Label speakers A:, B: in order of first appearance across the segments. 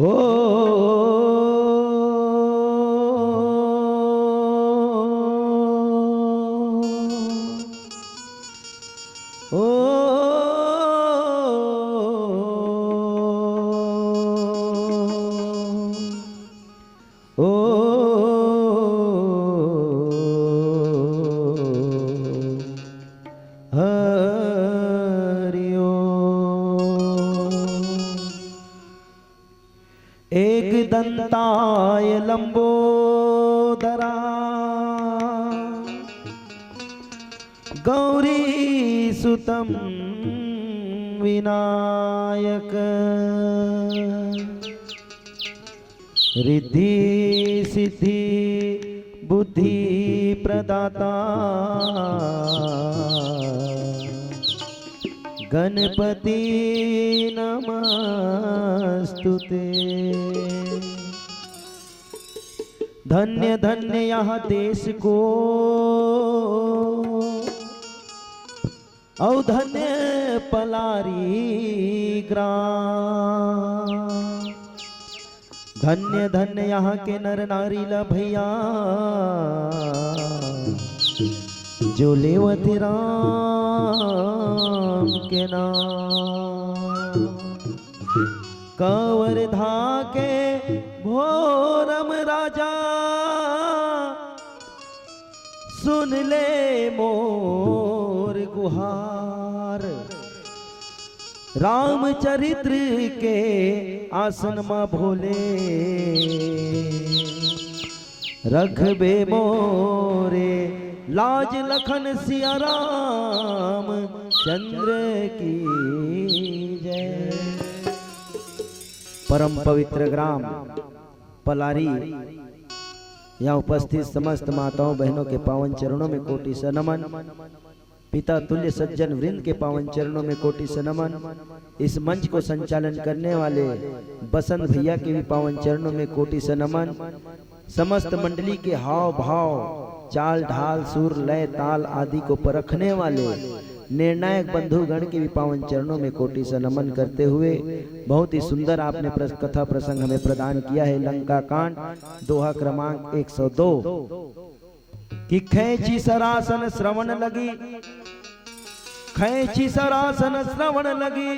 A: ओ एक दंताय लंबोदरा गौरी सुतम विनायक रिद्धि सिद्धि बुद्धि प्रदाता गणपति नमस्तुते। धन्य धन्य यह देश को औ धन्य पलारी ग्राम। धन्य धन्य यहाँ के नर नारी भैया जो लेवती राम के नाम। कवर्धा के भोरम राजा सुन ले मोर गुहार। रामचरित्र के आसन में भोले रखबे मोरे लाज लखन सिया राम चंद्र की जय। परम पवित्र ग्राम पलारी यहाँ उपस्थित समस्त माताओं बहनों के पावन चरणों में कोटि से नमन। पिता तुल्य सज्जन वृंद के पावन चरणों में कोटि से नमन। इस मंच को संचालन करने वाले बसंत भैया के भी पावन चरणों में कोटि से नमन। समस्त मंडली के हाव भाव चाल ढाल सुर लय ताल आदि को परखने वाले निर्णायक बंधुगण के भी पावन चरणों में कोटि से नमन करते हुए बहुत ही सुंदर आपने कथा प्रसंग हमें प्रदान किया है। लंका कांड दोहा क्रमांक 102 कि खैची सरासन श्रवण लगी, खैची सरासन श्रवण लगी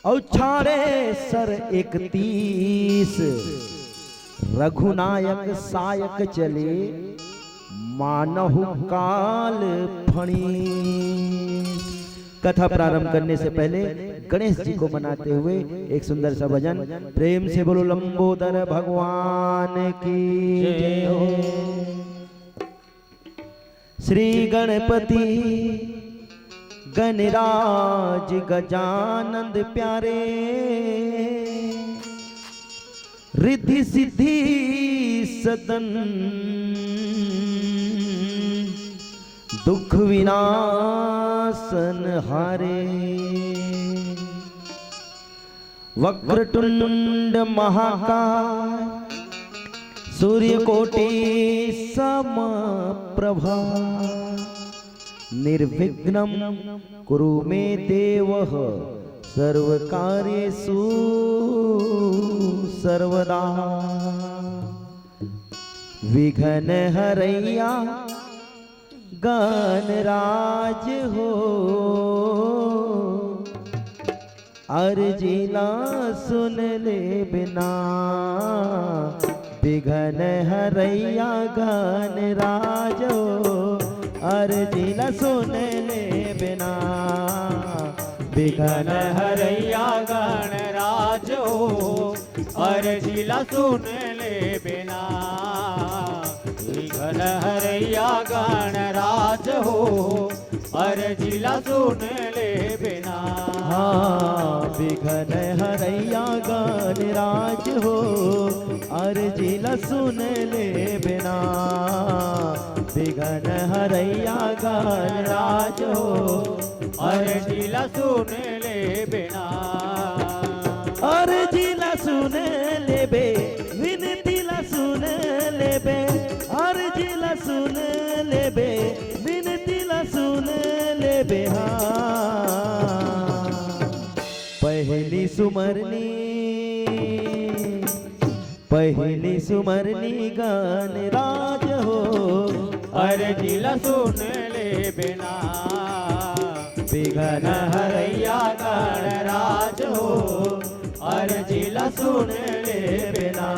A: और छाड़े सर 31 रघुनायक सायक चले मानहु काल फणी। कथा प्रारंभ करने से पहले गणेश जी को मनाते हुए एक सुंदर सा भजन। प्रेम से बोलो लंबोदर भगवान की जय हो। श्री गणपति गणराज गजानंद प्यारे रिद्धि सिद्धि सदन दुख विनाशन हारे। वक्रतुंड महाकाय सूर्यकोटि समप्रभा निर्विघ्नं कुरु मे देव सर्वकार्येषु सर्वदा। विघ्न हरैया गणराज हो अर्जिला सुन ले बिना। विघ्न हरैया गणराज हो अर्जिला सुन ले बिना।
B: विघ्न हरैया गणराज हो अर्जिला सुन ले बिना। विघ्न हरैया गणराज हो अर्जिला सुन ले बिना।
A: विघ्न हरैया गणराज हो अर्जिला सुन ले बिना। विघ्न हरैया गणराज हो
B: अर्जिला सुन ले बिना।
A: अर्जिला सुन ले बे विनतीला सुन ले बे। अर्जिला सुन ले बे विनतीला सुन ले बे। पहली सुमरनी पहली सुमरनी गान राज हो,
B: अर्जी ला सुन ले बिना,
A: विघ्न
B: हरैया गणराज हो, अर्जी ला सुन ले बिना।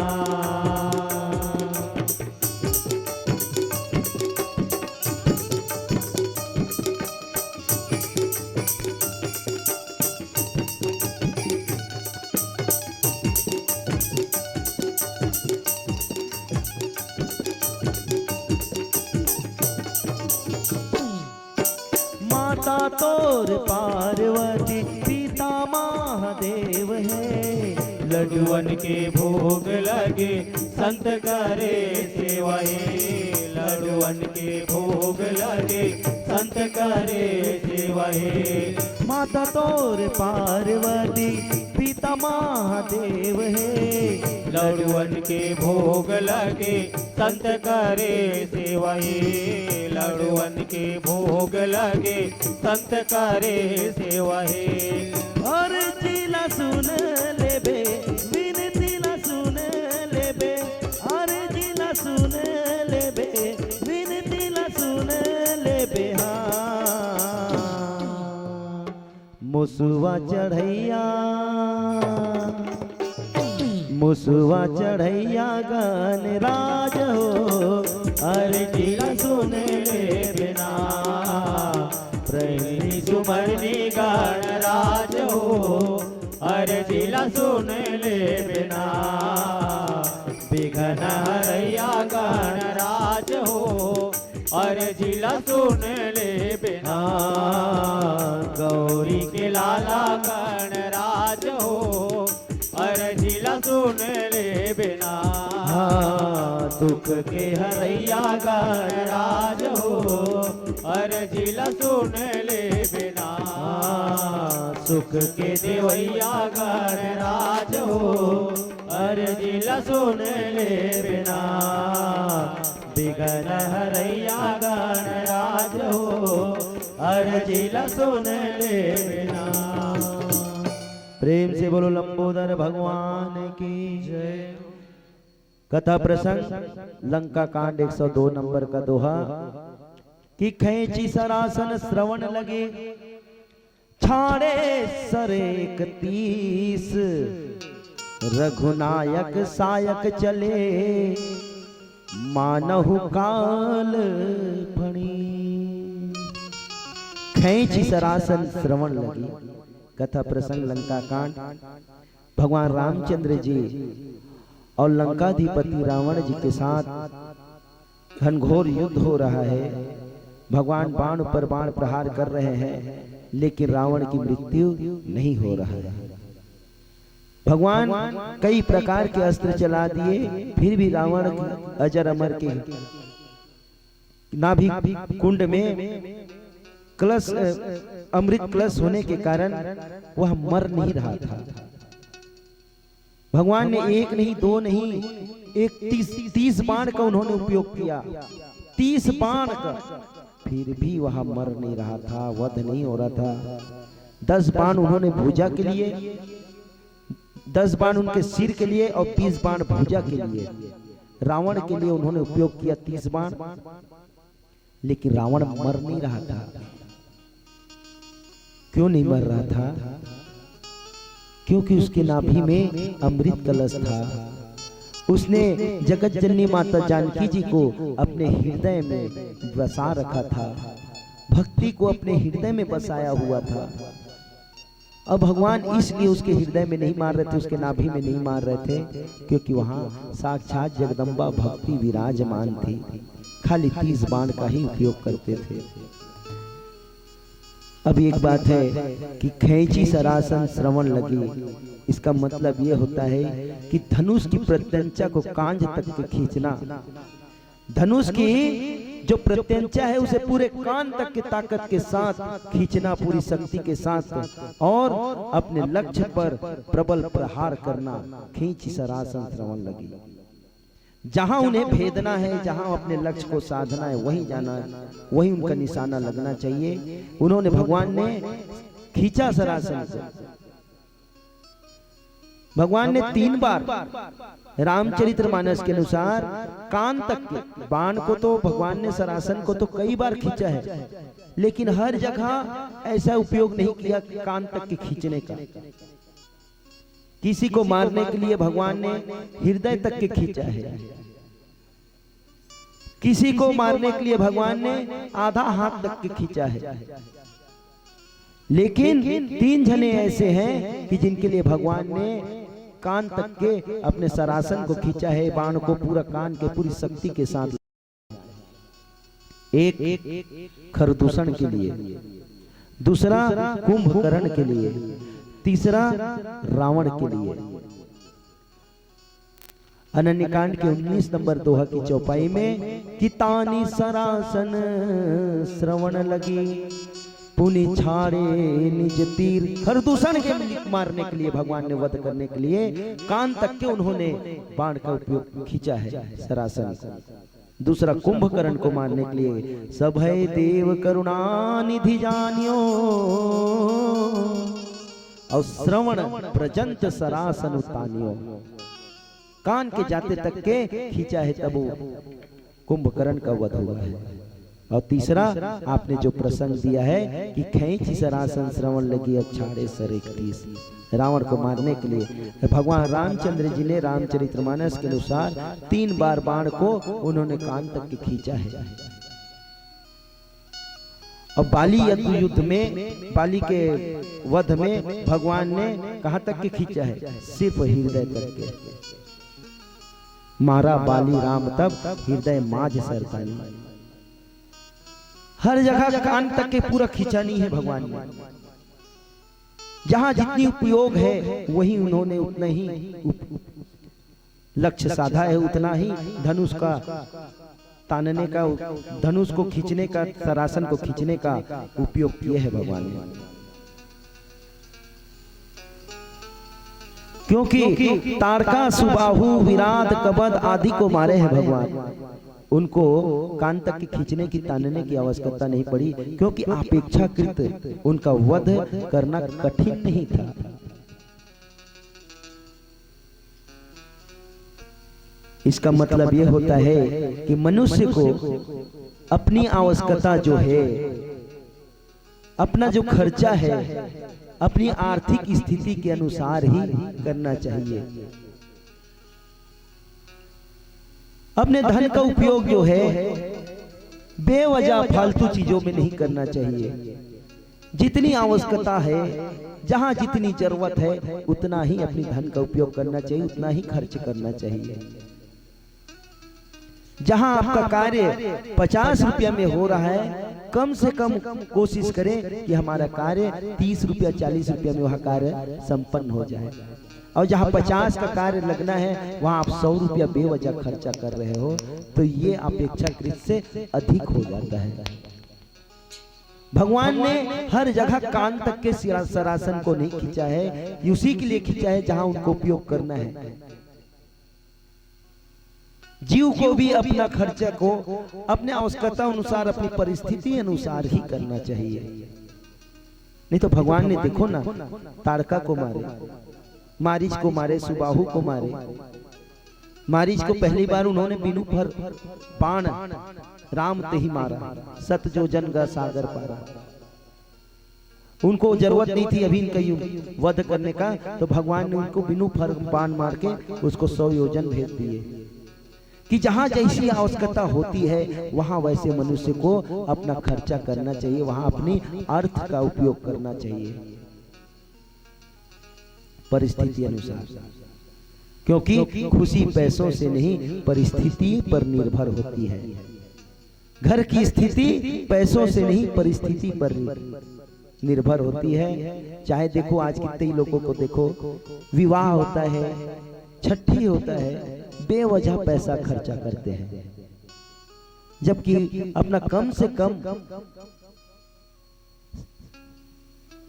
A: माता तोर पार्वती पिता महादेव है,
B: लड्डुअन के भोग लगे संत करे सेवाए, लड्डुअन के भोग लगे संत करे सेवाए।
A: माता तोर पार्वती पिता महादेव है,
B: लड्डुअन के भोग लगे संत करे सेवाए, लड्डुअन के भोग लगे संत करे सेवाए।
A: अर्जी ला सुन लेबे, विनती ला सुन लेबे, अर्जी ला सुन लेबे, विनती ला सुन लेबे। हाँ मुसुआ चढ़ैया, मुसुआ चढ़ैया गान राज हो,
B: अर्जी ला सुन ले बिना, पहली सुमरनी गणराज हो, अर्जी ला सुन ले बिना, विघ्न हरैया गणराज हो, अर्जी ला सुन ले बिना। गौरी के लाला गणराज हो, अर्जी ला सुन ले बिना,
A: दुख
B: के हरैया गणराज हो, अर्जी ला सुन ले बिना, सुख के देवैया गणराज हो, अर्जी ला सुन ले बिना, विघ्न हरैया गणराज हो, अर्जी ला सुन ले बिना।
A: प्रेम से बोलो लंबोदर भगवान की जय। कथा प्रसंग लंका कांड 102 नंबर का दोहा कि खैची सरासन श्रवण लगे, छाड़े सरेक 30, रघुनायक सायक चले, मानहु काल फणी। खैची सरासन श्रवण लगी। कथा प्रसंग लंका कांड। भगवान रामचंद्र जी और लंकाधिपति रावण जी के साथ घनघोर युद्ध हो रहा है। भगवान बाण पर बाण प्रहार कर रहे हैं, लेकिन रावण की मृत्यु नहीं हो रहा है। भगवान कई प्रकार के अस्त्र चला दिए, फिर भी रावण अजर अमर के नाभि कुंड में कलश अमृत कलश होने के कारण वह मर नहीं रहा था। भगवान ने एक नहीं दो नहीं, एक 30 बाण का उन्होंने उपयोग किया। 30 बाण का, फिर भी वह मर नहीं रहा था, वध नहीं हो रहा था। 10 बाण उन्होंने भुजा के लिए, 10 बाण उनके सिर के लिए और 20 बाण भुजा के लिए, रावण के लिए उन्होंने उपयोग किया 30 बाण। लेकिन रावण मर नहीं रहा था। क्यों नहीं मर रहा था? क्योंकि उसके नाभि में अमृत कलश था। उसने जगत जननी माता जानकी जी को अपने हृदय में बसा रखा था, भक्ति को अपने हृदय में बसाया हुआ था। अब भगवान इसलिए उसके हृदय में नहीं मार रहे थे, उसके नाभि में नहीं मार रहे थे, क्योंकि वहां साक्षात जगदम्बा भक्ति विराजमान थी। खाली 30 बाण का ही उपयोग करते थे। अब एक बात है कि खैंची सरासन श्रवण लगी, इसका मतलब ये होता है कि धनुष की प्रत्यंचा को कांज तक के खींचना। धनुष की जो प्रत्यंचा है उसे पूरे कान तक की ताकत के साथ खींचना, पूरी शक्ति के साथ, और अपने लक्ष्य पर प्रबल प्रहार करना। खींची सरासन श्रवण लगी। जहां उन्हें भेदना है, जहां अपने लक्ष्य को साधना है, वहीं जाना है, वहीं उनका निशाना लगना चाहिए। उन्होंने, भगवान ने खींचा सरासन से। भगवान ने 3 बार रामचरितमानस के अनुसार कान तक के बाण को तो भगवान ने सरासन को तो कई बार खींचा है, लेकिन हर जगह ऐसा उपयोग नहीं किया कान तक के खींचने का। किसी को मारने के लिए भगवान ने हृदय तक के खींचा है, किसी को मारने के लिए भगवान ने आधा हाथ तक के खींचा है। लेकिन 3 जने ऐसे हैं कि जिनके लिए भगवान ने कान तक के अपने सरासन को खींचा है, बाण को पूरा कान के पूरी शक्ति के साथ। एक खरदूषण के लिए, दूसरा कुंभकर्ण के लिए, तीसरा रावण के लिए। अनन्यकांड के 19 नंबर दोहा की चौपाई में कि तानी सरासन श्रवण लगी पुनि छाड़े निज तीर। खरदूषण के मारने के लिए भगवान ने वध करने के लिए कान तक के उन्होंने बाण का उपयोग खींचा है सरासन। दूसरा कुंभकर्ण को मारने के लिए सभय देव करुणा निधि जानियो और श्रवण प्रजंत सरासन उतानियो। कान के जाते तक के खींचा है तब कुंभकर्ण का वध हुआ है। और तीसरा आपने जो प्रसंग दिया है कि खींची सरासन श्रवण लगी अछाड़े सर 31, रावण को मारने के लिए भगवान रामचंद्र जी ने रामचरितमानस के अनुसार 3 बार बाण को उन्होंने कान तक के खींचा है। और बाली युद्ध में, बाली के वध में भगवान ने कहां तक के खींचा है? सिर्फ हृदय तक के। मारा बाली राम तब हृदय माझ सरतानी। हर जगह कान तक के पूरा खींचा नहीं है भगवान ने। जहां जितनी उपयोग है वही उन्होंने उतना ही लक्ष्य साधा है, उतना ही धनुष का तानने का, धनुष को खींचने का, सरासन को खींचने का उपयोग किए है भगवान ने। क्योंकि तारका सुबाहु विराट कबद आदि को मारे हैं भगवान, उनको कान तक के खींचने की, तानने की आवश्यकता नहीं पड़ी, क्योंकि अपेक्षाकृत उनका वध करना कठिन नहीं था। इसका मतलब यह होता है कि मनुष्य को अपनी आवश्यकता जो है, अपना जो खर्चा है, अपनी आर्थिक स्थिति के अनुसार ही करना चाहिए। अपने धन का उपयोग जो है बेवजह फालतू चीजों में नहीं करना चाहिए। जितनी आवश्यकता है, जहां जितनी जरूरत है, उतना ही अपनी धन का उपयोग करना चाहिए, उतना ही खर्च करना चाहिए। जहां आपका कार्य 50 रुपया में हो रहा है, कम से कम कोशिश करें कि हमारा कार्य 30 रुपया 40 रुपया में वह कार्य संपन्न हो जाए। और जहां 50 का कार्य लगना है, वहां आप 100 रुपया बेवजह खर्चा कर रहे हो, तो ये अपेक्षाकृत से अधिक हो जाता है। भगवान ने हर जगह कान तक के सरासन को नहीं खींचा है, उसी के लिए खींचा है जहां उनको उपयोग करना है। जीव को भी अपना खर्चा को अपने आवश्यकता अनुसार, अपनी परिस्थिति अनुसार ही करना चाहिए। नहीं तो भगवान ने देखो ना, तारका को मारे, मारीच को मारे, सुबाहु को मारे। मारीच को पहली बार उन्होंने बिनु भर बाण राम ते ही मारा, सत जो जन गा सागर पारा। उनको जरूरत नहीं थी अभी इनका वध करने का, तो भगवान ने उनको बिनु फर बाण मार के उसको 100 योजन भेज दिए। कि जहां जैसी आवश्यकता होती है, वहां वैसे मनुष्य को अपना खर्चा करना चाहिए, वहां अपनी अर्थ का उपयोग करना चाहिए परिस्थिति अनुसार। क्योंकि खुशी पैसों से नहीं, परिस्थिति पर निर्भर होती है। घर की स्थिति पैसों से नहीं, परिस्थिति पर निर्भर होती है। चाहे देखो आज कितने लोगों को देखो, विवाह होता है, छठी होता है, बेवजह पैसा खर्चा करते हैं, जबकि अपना कम से कम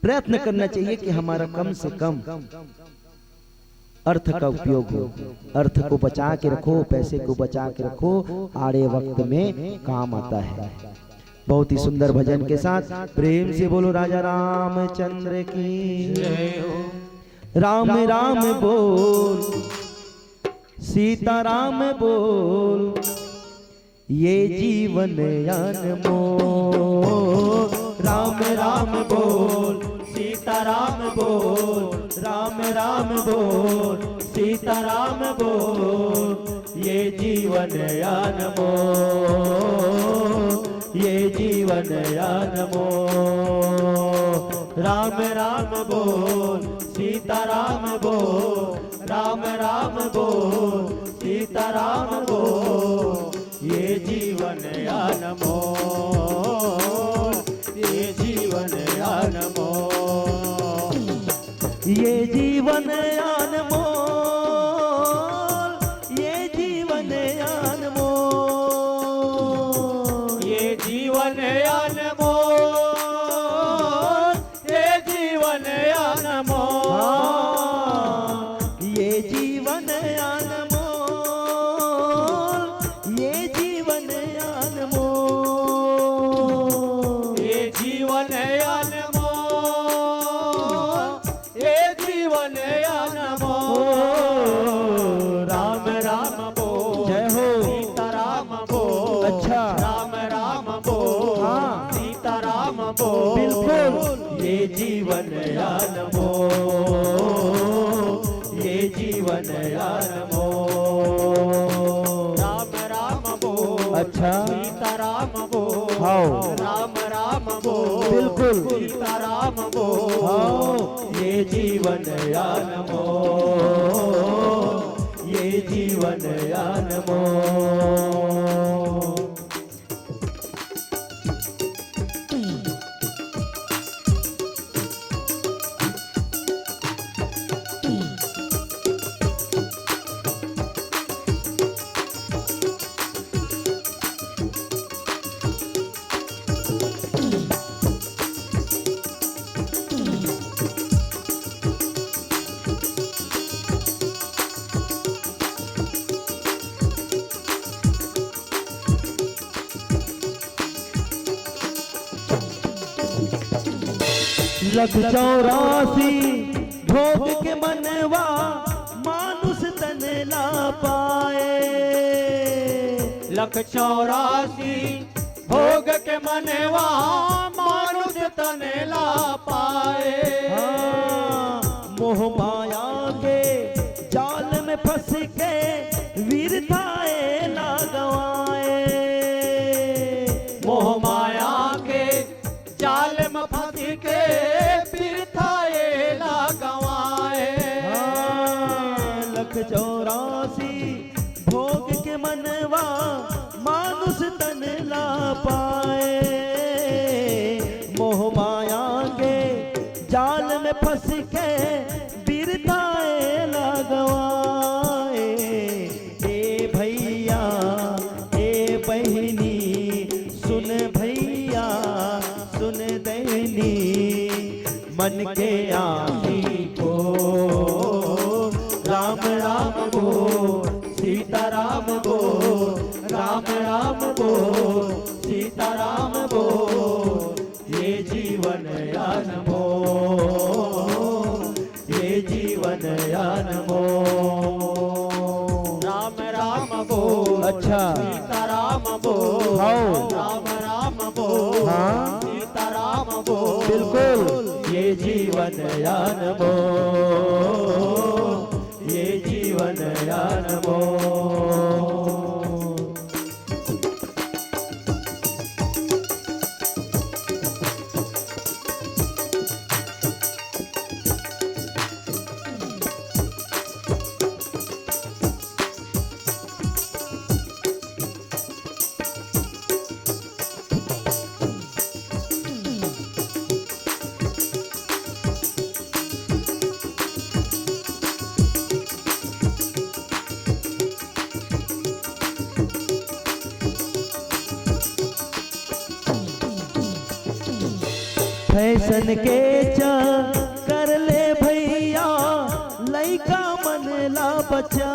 A: प्रयत्न करना चाहिए कि हमारा कम से कम अर्थ का उपयोग हो। अर्थ को बचा के रखो, पैसे को बचा के रखो, आड़े वक्त में काम आता है। बहुत ही सुंदर भजन के साथ प्रेम से बोलो राजा रामचंद्र की। राम राम बोल सीताराम बोल, ये जीवन अनमोल।
B: राम राम बोल, सीताराम बोल, राम राम बोल, सीताराम बोल, ये जीवन अनमोल, ये जीवन अनमोल। राम राम बोल, सीताराम बोल, राम राम बोल, सीताराम बोल, ये जीवन अनमोल, ये जीवन अनमोल,
A: ये जीवन अनमोल, ये जीवन अनमोल,
B: ये जीवन अनमोल, ये जीवन अनमोल,
A: ये जीवन अनमोल, ये जीवन अनमोल,
B: ये जीवन अनमोल, ये जीवन अनमोल। राम राम बोल,
A: जय हो।
B: सीताराम बोल,
A: अच्छा।
B: राम राम बोल,
A: हाँ।
B: सीताराम बोल,
A: बिल्कुल।
B: ये जीवन अनमोल, ये जीवन अनमोल। राम राम बोल,
A: अच्छा।
B: सीताराम बोल,
A: हाँ।
B: राम राम बोल,
A: बिल्कुल।
B: सीताराम बोल,
A: हाँ।
B: ये जीवन अनमोल, ये जीवन अनमोल।
A: लख 84 भोग के मनवा मानुष तन ला पाए।
B: लख 84 भोग के मनवा मानुष तन ला पाए।
A: मोह माया के जाल में फंस के वीरताए ना गवाए।
B: मोह माया के जाल में फंस के बिरथाए ला गवाए।
A: लख 84 भोग के मनवा मानुष तन ला पाए। मोह माया के जाल में फंस के बिरताए ला गवाए। ए भैया ए बहनी सुन भैया सुन दैनी मन के आही को।
B: राम राम बोल, सीताराम बोल, राम राम बोल, सीताराम बोल, ये जीवन अनमोल, ये जीवन अनमोल। राम राम बोल,
A: अच्छा।
B: सीताराम बोल,
A: हाँ।
B: राम राम बोल,
A: हाँ।
B: सीताराम बोल,
A: बिल्कुल।
B: ये जीवन अनमोल, ये जीवन अनमोल।
A: फैशन के कर ले भैया लइका मन ला बचा।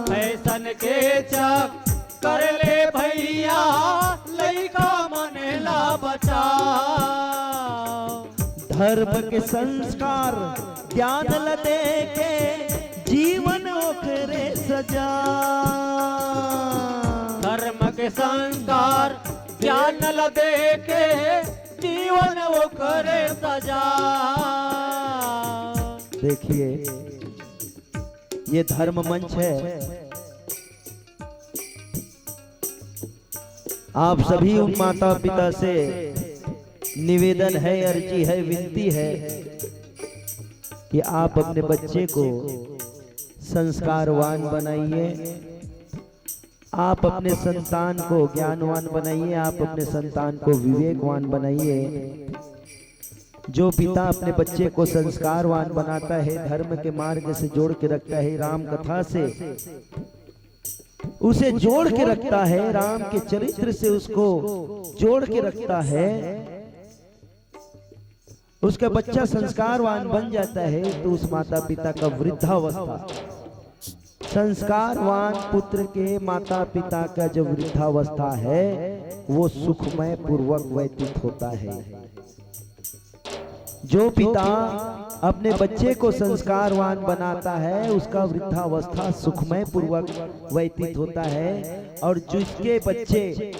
B: फैशन के कर ले भैया लइका मन ला बचा।
A: धर्म के संस्कार ज्ञान ल दे के जीवन सजा।
B: धर्म के संस्कार ज्ञान ल देके जीवन वो करे सजा।
A: देखिए ये धर्म मंच है, आप सभी उन माता पिता से निवेदन है, अर्जी है, विनती है कि आप अपने बच्चे को संस्कारवान बनाइए, आप अपने संतान को ज्ञानवान बनाइए, आप अपने संतान को विवेकवान बनाइए। जो पिता अपने बच्चे को संस्कारवान बनाता है, धर्म के मार्ग से जोड़ के रखता है, राम कथा से उसे जोड़ के रखता है, राम के चरित्र से उसको जोड़ के रखता है, उसका बच्चा संस्कारवान बन जाता है, तो उस माता पिता का वृद्धावस्था, संस्कारवान पुत्र के माता पिता का जो वृद्धावस्था है वो सुखमय पूर्वक व्यतीत होता है। जो पिता अपने बच्चे को संस्कारवान बनाता है उसका वृद्धावस्था सुखमय पूर्वक व्यतीत होता है, और जिसके बच्चे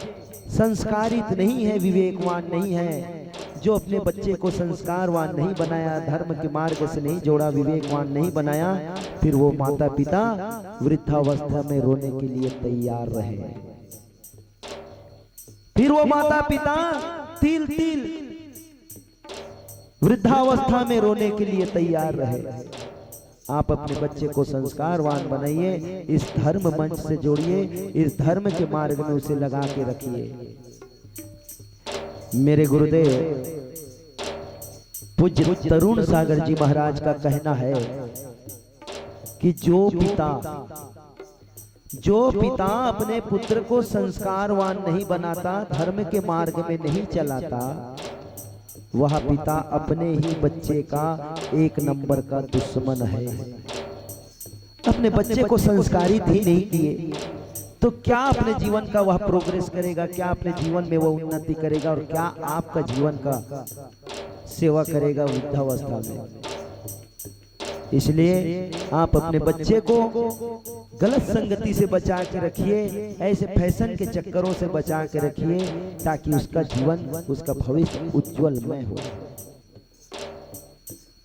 A: संस्कारित नहीं है, विवेकवान नहीं है, जो अपने बच्चे को संस्कारवान नहीं बनाया, धर्म के मार्ग से नहीं जोड़ा, विवेकवान नहीं बनाया, फिर वो माता पिता वृद्धावस्था में रोने के लिए तैयार रहे। फिर वो माता पिता तिल तिल वृद्धावस्था में रोने के लिए तैयार रहे। आप अपने बच्चे को संस्कारवान बनाइए, इस धर्म मंच से जोड़िए, इस धर्म के मार्ग में उसे लगा के रखिए। मेरे गुरुदेव पूज्य तरुण सागर जी महाराज का कहना है कि जो पिता अपने पुत्र को संस्कारवान नहीं बनाता, धर्म के मार्ग में नहीं चलाता, वह पिता अपने ही बच्चे का एक नंबर का दुश्मन है। अपने बच्चे को संस्कारित ही नहीं किए तो क्या अपने जीवन का वह प्रोग्रेस करेगा, क्या अपने जीवन में वह उन्नति करेगा, और क्या आपका जीवन का सेवा करेगा वृद्धावस्था में। इसलिए आप अपने बच्चे को गलत संगति से बचा के रखिए, ऐसे फैशन के चक्करों से बचा के रखिए, ताकि उसका जीवन, उसका भविष्य उज्जवलमय हो।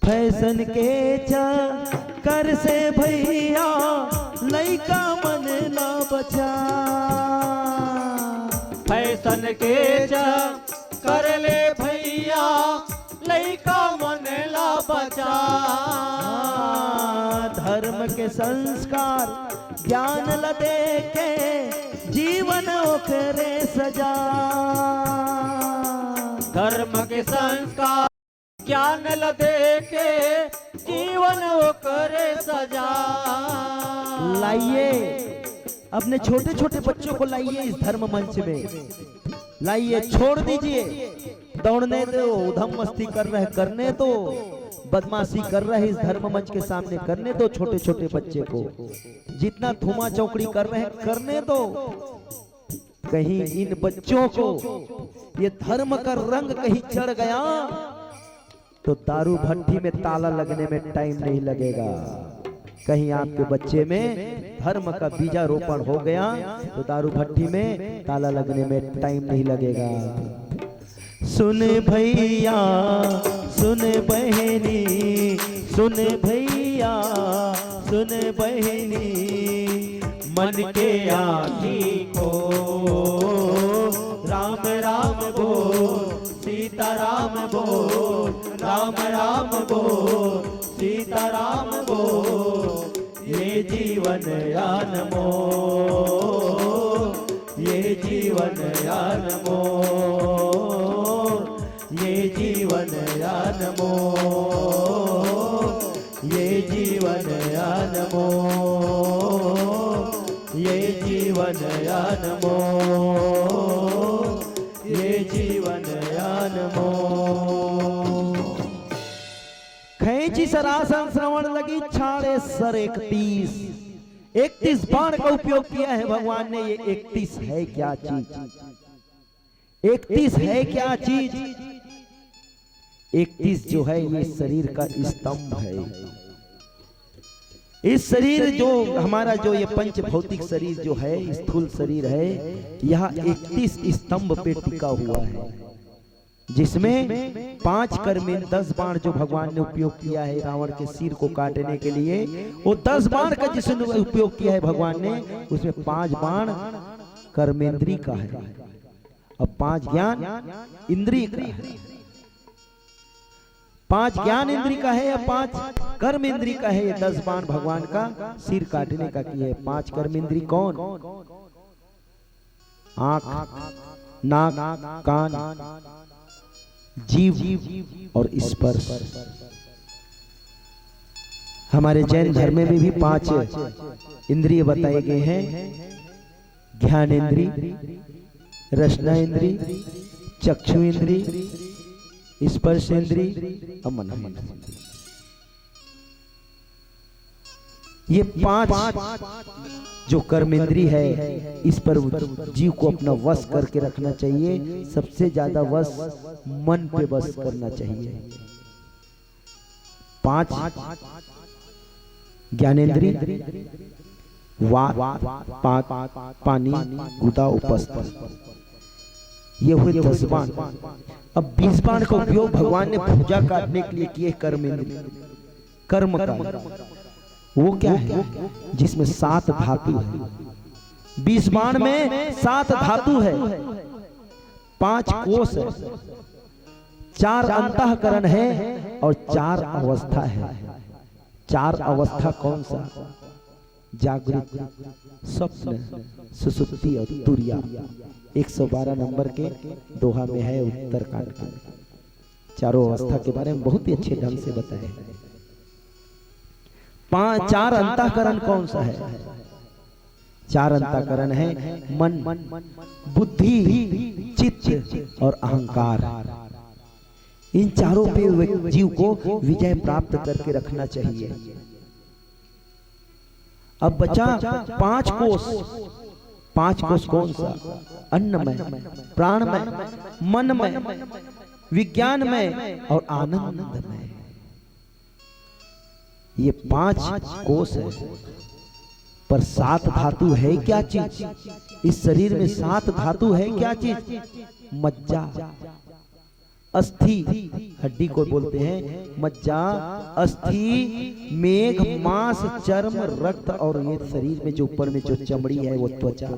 A: फैशन के चक्कर से भैया लइका मन ना बचा,
B: फैशन के चक्कर ले भैया लइका मन ला बचा।
A: धर्म के संस्कार ज्ञान ल देके जीवन ओकरे सजा।
B: धर्म के संस्कार ज्ञान ल देके जीवन ओकरे सजा।
A: लाइए अपने छोटे छोटे बच्चों को, लाइए इस धर्म मंच में, लाइए, छोड़ दीजिए दौड़ने दो, उधम मस्ती कर रहे करने दो, बदमाशी कर रहे इस धर्म मंच के सामने करने दो, छोटे छोटे बच्चे को जितना धुमा चौकड़ी कर रहे करने दो। कहीं इन बच्चों को ये धर्म का रंग कहीं चढ़ गया तो दारू भट्टी में ताला लगने में टाइम नहीं लगेगा। कहीं आपके बच्चे में धर्म का बीजारोपण हो गया तो दारू भट्टी में ताला लगने में टाइम नहीं लगेगा। सुन भैया सुन बहनी, सुन भैया सुन बहनी, मन के आँखी को राम राम बोल, सीता राम बोल, राम राम बोल, सीता राम बोल। ये जीवन यान मोर, ये जीवन यान मोर, ये जीवन यान मोर, ये जीवन यान मोर, ये जीवन यान मोर, ये जीवन यान मोर। खैंची सरासन श्रवण लगी छाड़े सर 31 बाण का उपयोग किया है भगवान ने। ये 31 है क्या चीज, 31 है क्या चीज? 31 जो है ये शरीर का स्तंभ है। इस शरीर जो हमारा जो ये पंच भौतिक शरीर जो है, स्थूल शरीर है, यह 31 स्तंभ पे टिका हुआ है, जिसमें 5 कर्में 10 बाण जो भगवान ने उपयोग किया है रावण के सिर को काटने के लिए, वो 10 बाण का जिसने उपयोग किया है भगवान ने, उसमें 5 बाण कर्मेंद्री का है और 5 ज्ञान इंद्रिय का है। 5 ज्ञान इंद्रिय का है या 5 कर्म इंद्रिय का है। ये 10 बाण भगवान का सिर काटने का किया है। 5 कर्म इंद्रिय कौन? आंख, नाक, कान, जीव और स्पर्श। हमारे जैन धर्म में भी 5 इंद्रिय बताए गए हैं। ज्ञान इंद्रिय, रसना इंद्रिय, चक्षु इंद्रिय, स्पर्श इंद्रिय और मन इंद्रिय। ये 5 जो कर्म इंद्रिय है, इस पर जीव को अपना वश करके रखना चाहिए। सबसे ज्यादा वश मन पे वश करना चाहिए। 5 ज्ञानेंद्रिय, वात, पानी, गुदा, उपस्थ, ये हुए 10 बाण। अब 20 बाण का उपयोग भगवान ने भुजा काटने के लिए किए कर्म का। वो क्या है? जिसमें 7 धातु है। 20 बाण में 7 धातु है, 5 कोष है, 4 अंतःकरण है और 4 अवस्था है। 4 अवस्था कौन सा? जागृत, स्वप्न, सुसुप्ति और तुर्या। 112 नंबर के दोहा में है उत्तरकांड का। चारों अवस्था के बारे में बहुत ही अच्छे ढंग से बताया है। 4 अंतःकरण कौन सा है? 4 अंतःकरण है मन, बुद्धि, चित्त और अहंकार। इन चारों पे जीव को विजय प्राप्त करके रखना चाहिए। अब बचा 5 कोष। 5 कोष कौन सा? अन्नमय, प्राणमय, मनमय, विज्ञानमय और आनंदमय। ये 5 कोष है, पर 7 धातु है क्या चीज? इस शरीर में 7 धातु है क्या चीज? मज्जा, अस्थि, हड्डी को बोलते हैं मज्जा, अस्थि, मेघ, मांस, चर्म, रक्त और ये शरीर में जो ऊपर में जो चमड़ी है वो त्वचा।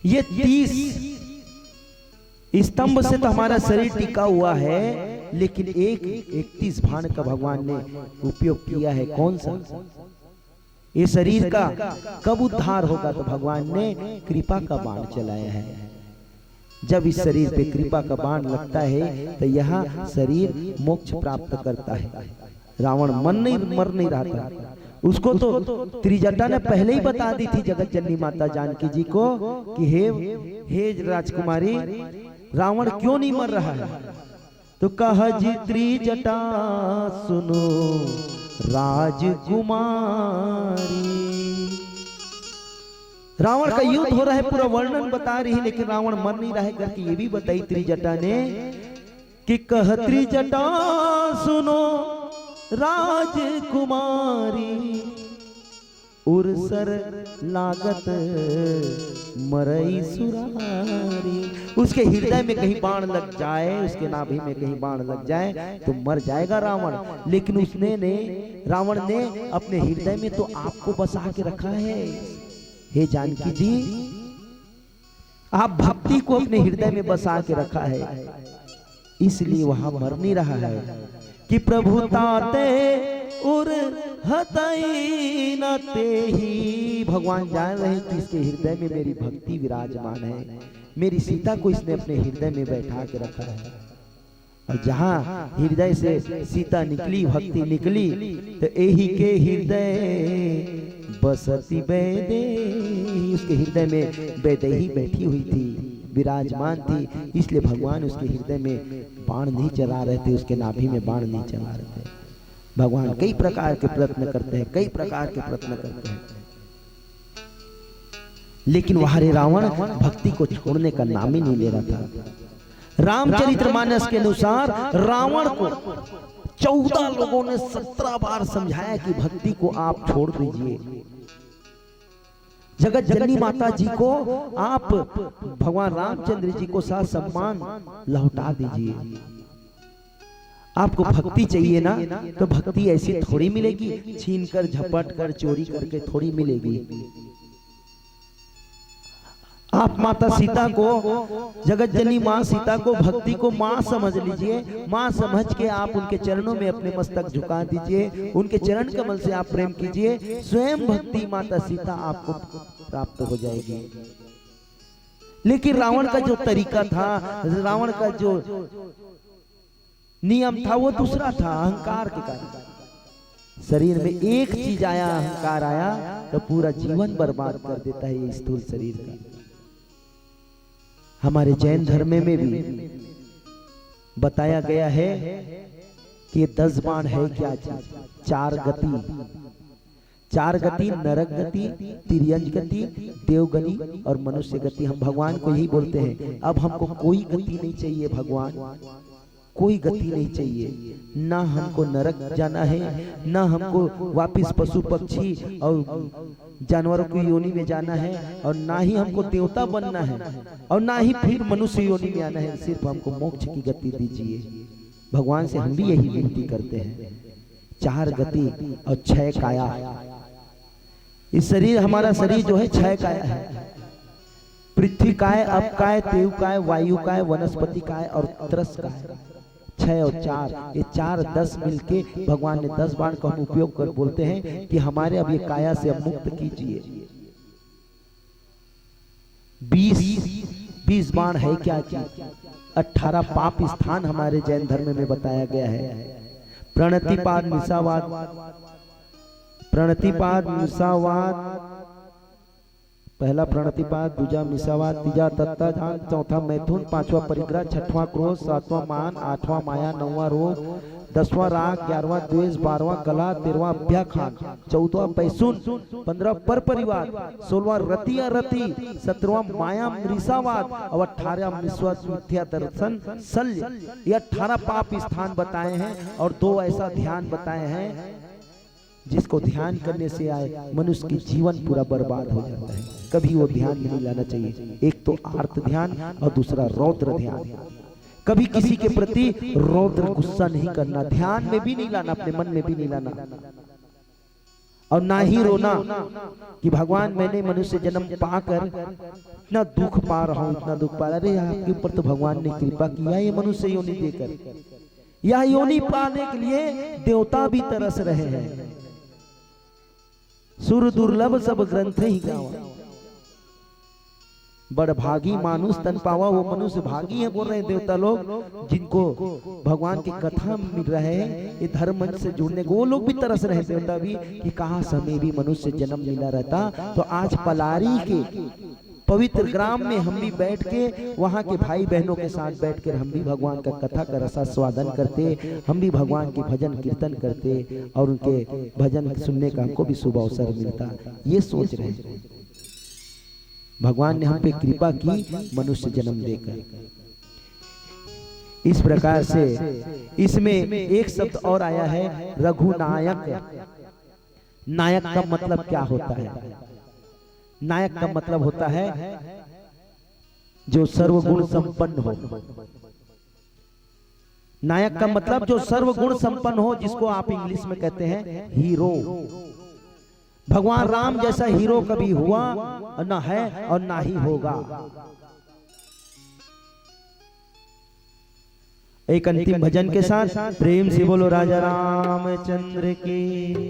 A: ये 30 स्तंभ से तो हमारा शरीर टिका हुआ है, लेकिन 31 बाण का भगवान ने उपयोग किया है। कौन सा? ये शरीर का कब उद्धार होगा? तो भगवान ने कृपा का बाण चलाया है। जब इस शरीर पे कृपा का बाण लगता है तो यह शरीर मोक्ष प्राप्त करता है। रावण मर नहीं रहा था। उसको तो त्रिजटा ने पहले ही बता दी थी जगत जननी माता जानकी जी को कि हे राजकुमारी, रावण क्यों नहीं मर रहा है? तो कहा जी त्रिजटा सुनो राजकुमारी। रावण का युद्ध हो रहा है, पूरा वर्णन बता रही है, लेकिन रावण मर नहीं रहा है करके ये भी बताई त्रिजटा ने कि कह त्रिजटा सुनो राजकुमारी, उरसर लागत मरई सुरारी। उसके हृदय में कहीं बाण लग जाए, उसके नाभि में कहीं बाण लग जाए तो मर जाएगा रावण। लेकिन रावण ने अपने हृदय में तो आपको बसा के रखा है। हे जानकी जी, आप भक्ति को अपने हृदय में बसा के रखा है, इसलिए वहां मर नहीं रहा है। कि प्रभु ताते उर हतई न तेहि। भगवान जान रहे हैं कि इसके हृदय में मेरी भक्ति विराजमान है। मेरी सीता को इसने अपने हृदय में बैठा के रखा है। और जहां हृदय से सीता निकली, भक्ति निकली, तो यही के हृदय बसती बैदेही। उसके हृदय में बैदेही बैठी हुई थी, विराजमान थी, इसलिए भगवान उसके हृदय में बाण नहीं चला रहे थे, उसके नाभि में बाण नहीं चला रहे थे। भगवान कई प्रकार के प्रयत्न करते हैं, कई प्रकार के प्रयत्न करते हैं, लेकिन वहां रावण भक्ति को छोड़ने का नाम ही नहीं ले रहा था। रामचरितमानस के अनुसार रावण को 14 लोगों ने 17 बार समझाया कि भक्ति को आप छोड़ दीजिए, जगत जननी माता जी को आप भगवान रामचंद्र जी को साथ सम्मान लौटा दीजिए। आपको भक्ति चाहिए ना, तो भक्ति ऐसी थोड़ी मिलेगी, छीन कर झपट कर चोरी करके थोड़ी मिलेगी। आप माता सीता को, जगत जननी माँ सीता को, भक्ति को माँ समझ लीजिए। माँ समझ के आप उनके चरणों में अपने मस्तक झुका दीजिए, उनके चरण कमल से आप प्रेम कीजिए, स्वयं भक्ति माता सीता आपको प्राप्त हो जाएगी। लेकिन रावण का जो तरीका था, रावण का जो नियम था वो दूसरा था, अहंकार के कारण। शरीर में एक चीज आया, अहंकार आया, तो पूरा जीवन बर्बाद कर देता है ये स्थूल शरीर का। हमारे जैन धर्म में भी बताया गया है कि 10 बाण है क्या चीज, 4 गति, 4 गति, नरक गति, तिर्यंज गति, देवगति और मनुष्य गति। हम भगवान को यही बोलते हैं, अब हमको कोई गति नहीं चाहिए भगवान, कोई गति नहीं चाहिए। ना हमको नरक जाना है, ना हमको वापिस पशु पक्षी और जानवरों की योनि में जाना है, और ना ही हमको देवता बनना है, और ना ही फिर मनुष्य योनि में आना है। सिर्फ हमको मोक्ष की गति दीजिए। भगवान से हम भी यही विनती करते हैं। 4 गति और 6 काया। इस शरीर, हमारा शरीर जो है 6 काया है। पृथ्वी काय, अप काय, देव काय, वायु काय, वनस्पति काय और त्रस काय। 6 और 4, ये 4 10 मिलके भगवान ने 10 बाण का हम उपयोग कर बोलते हैं कि हमारे अब ये काया से अब मुक्त कीजिए। 20 बाण है क्या चीज, 18 पाप स्थान हमारे जैन धर्म में बताया गया है। प्रणतिपाद निशावाद, प्रणतिपाद निशावाद, पहला प्रणतिपाद, दूजा मिसावाद, तीजा तत्ताधान, चौथा मैथुन, 5वां परिग्रह, 6वां क्रोध, 7वां मान, 8वां माया, 9वां रोग, 10वां राग, 11वां द्वेष, 12वां कला, 13वां अभ्याखान, 14वां पैसुन, 15वां पर परिवार, 16वां रतिया रति, 17वां माया मृषावाद और 18वां मिथ्या दर्शन शल्य। ये 18 पाप स्थान बताए हैं और 2 ऐसा ध्यान बताए हैं जिसको ध्यान करने से आए मनुष्य की जीवन पूरा बर्बाद हो जाता है। कभी वो ध्यान नहीं लाना चाहिए। एक तो आर्त ध्यान और दूसरा रौद्र ध्यान। कभी किसी के प्रति रौद्र गुस्सा नहीं करना, ध्यान में भी नहीं लाना, अपने मन में भी नहीं लाना, और ना ही रोना कि भगवान मैंने मनुष्य जन्म पाकर इतना दुख पा रहा हूँ, इतना दुख पा रहा। अरे आपके ऊपर तो भगवान ने कृपा किया ये मनुष्य योनि देकर। यह योनि पाने के लिए देवता भी तरस रहे हैं। सुर दुर्लभ सब ग्रंथ ही गावा, बड़ भागी मानुष तन पावा। वो मनुष्य भागी है बोल रहे हैं देवता लोग, जिनको भगवान की कथा मिल रहे हैं, ये धर्म मंच से जुड़ने को, वो लोग भी तरस रहे देवता भी कि काश हमें भी मनुष्य जन्म मिला रहता। तो आज पलारी के पवित्र ग्राम में हम भी बैठ के, वहाँ के भाई बहनों के साथ बैठकर हम भी भगवान का कथा का रसास्वादन करते, हम भी भगवान के भजन कीर्तन करते और उनके भजन सुनने का हमको भी शुभ अवसर मिलता। ये सोच रहे हैं। भगवान ने हम पे कृपा की मनुष्य जन्म देकर। इस प्रकार से इसमें एक शब्द और आया है, रघुनायक। नायक का मतलब क्या होता है? नायक का मतलब होता है जो सर्वगुण संपन्न हो। नायक का मतलब जो सर्वगुण संपन्न हो, जिसको आप इंग्लिश में कहते हैं हीरो। भगवान राम जैसा हीरो कभी हुआ न है और ना ही होगा। एक अंतिम भजन के साथ प्रेम से बोलो राजा रामचंद्र की।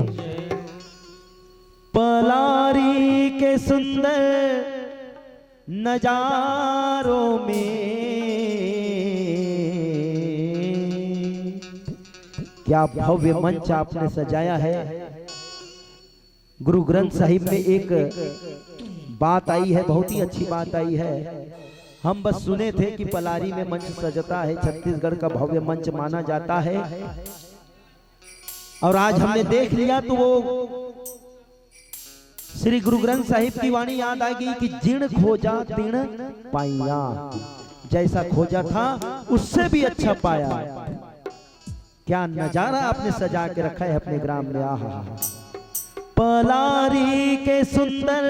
A: पलारी के सुंदर नजारों में क्या भव्य मंच आपने सजाया है। गुरु ग्रंथ साहिब में एक बात आई है, बहुत ही अच्छी बात आई है। हम बस सुने थे कि पलारी में मंच सजता है, छत्तीसगढ़ का भव्य मंच माना जाता है, और आज हमने देख लिया तो वो श्री गुरु ग्रंथ साहिब की वाणी याद आ गई कि जिण खोजा तिण पाइया। जैसा खोजा था उससे भी अच्छा पाया। क्या नजारा आपने सजा के रखा है अपने ग्राम में। आहा, पलारी के सुंदर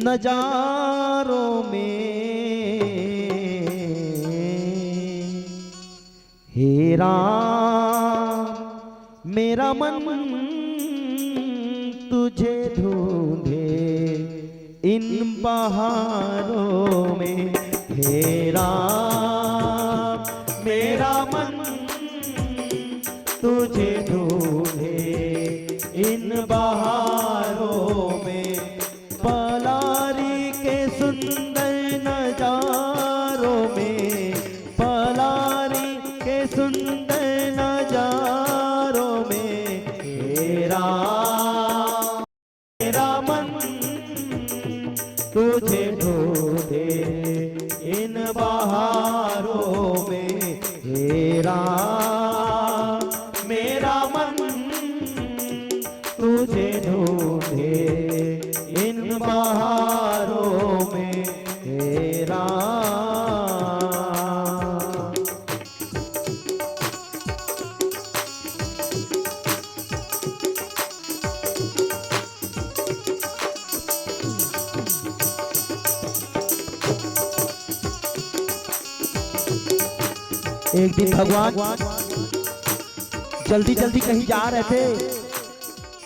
A: नजारों में हे राम मेरा मन तुझे ढूंढे इन बहारों में। हे राम मेरा मन तुझे ढूंढे इन बहारों में। पलारी के सुंदर नजारों में, पलारी के सुंदर नजारों में हे राम मेरा मन तुझे ढूंढे इन बहारों में। हे राम मेरा मन तुझे ढूंढे इन बहारों में। हे राम एक दिन भगवान जल्दी जल्दी कहीं जा रहे थे।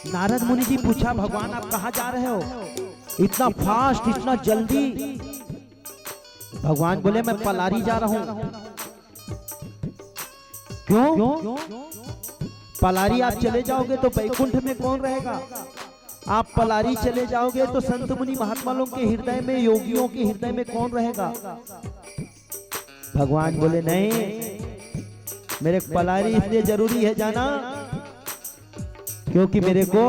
A: नारद मुनि जी पूछा, भगवान आप कहाँ जा रहे हो इतना फास्ट, इतना जल्दी? भगवान बोले मैं पलारी जा रहा हूं। क्यों? पलारी आप चले जाओगे तो बैकुंठ में कौन रहेगा? आप पलारी चले जाओगे तो संत मुनि महात्मा लोग के हृदय में, योगियों के हृदय में कौन रहेगा? भगवान बोले नहीं, मेरे पलारी इसलिए जरूरी है जाना क्योंकि मेरे को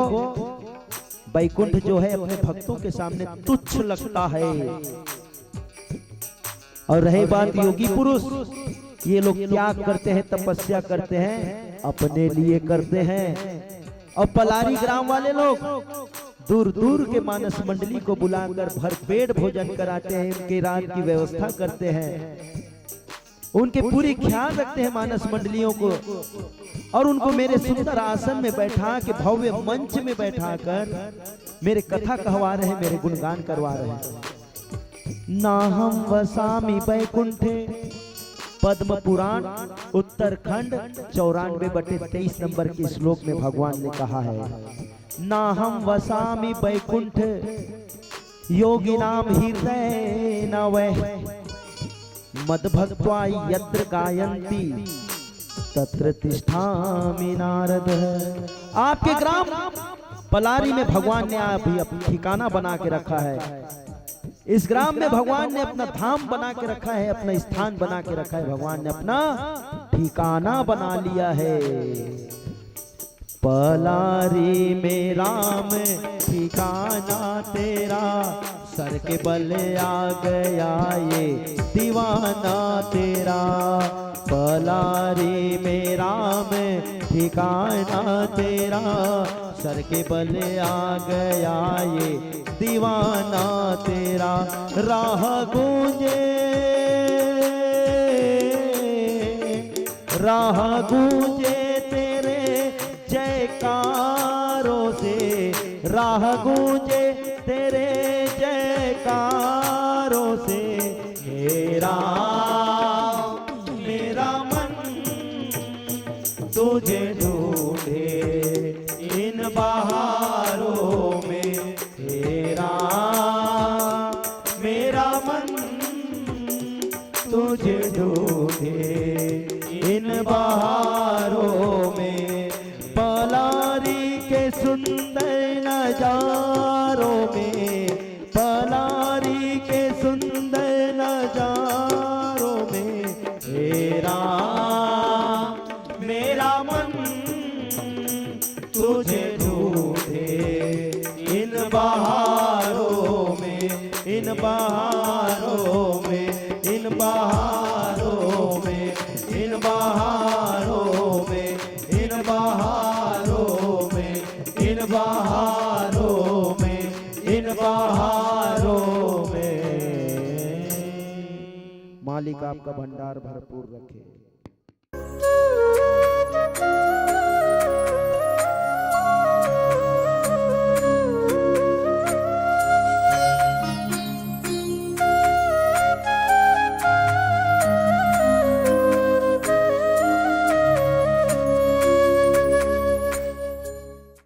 A: बैकुंठ जो है अपने भक्तों के सामने तुच्छ लगता है। और रही बात योगी पुरुष, ये लोग त्याग करते हैं, तपस्या करते हैं, अपने लिए करते हैं। और पलारी ग्राम वाले लोग दूर दूर के मानस मंडली को बुलाकर भरपेट भोजन कराते हैं, उनके रात की व्यवस्था करते हैं, उनके पूरी ख्याल रखते हैं मानस मंडलियों को, और उनको मेरे सुंदर आसन में बैठा के, भव्य मंच में बैठाकर मेरे कथा कहवा रहे हैं, मेरे गुणगान करवा रहे हैं। ना हम वसामी बैकुंठे, पद्म पुराण उत्तरखंड 94/23 नंबर के श्लोक में भगवान ने कहा है, ना हम वसामी बैकुंठ योगी नाम हृदय न वह मदभक्त्वा यत्र गायन्ति तत्र तिष्ठामि नारद। आपके ग्राम पलारी में भगवान ने अभी ठिकाना बना के रखा है। इस ग्राम में भगवान ने अपना धाम बना के रखा है, अपना स्थान बना के रखा है, भगवान ने अपना ठिकाना बना लिया है। पलारी में राम ठिकाना तेरा, सर के बल आ गया ये दीवाना तेरा। पलारी में राम ठिकाना तेरा, सर के बल आ गया ये दीवाना तेरा। राह गूंजे, राह गूंजे तेरे जयकारों से, राह गूंजे तेरे जयकारों से। हे राम मेरा मन तुझे ढूंढे इन बहारों में। हे राम मेरा मन तुझे ढूंढे इन बहारों में। पलारी के सुंदर नजारों में, पलारी के सुंदर नजारों में। हे राम मेरा मन तुझे ढूंढे इन बहारों में, इन बहारों में, इन बहारों में, इन बहारों में, इन बहारों में, इन बहारों में, इन बहारों में। मालिक आपका भंडार भरपूर रखे।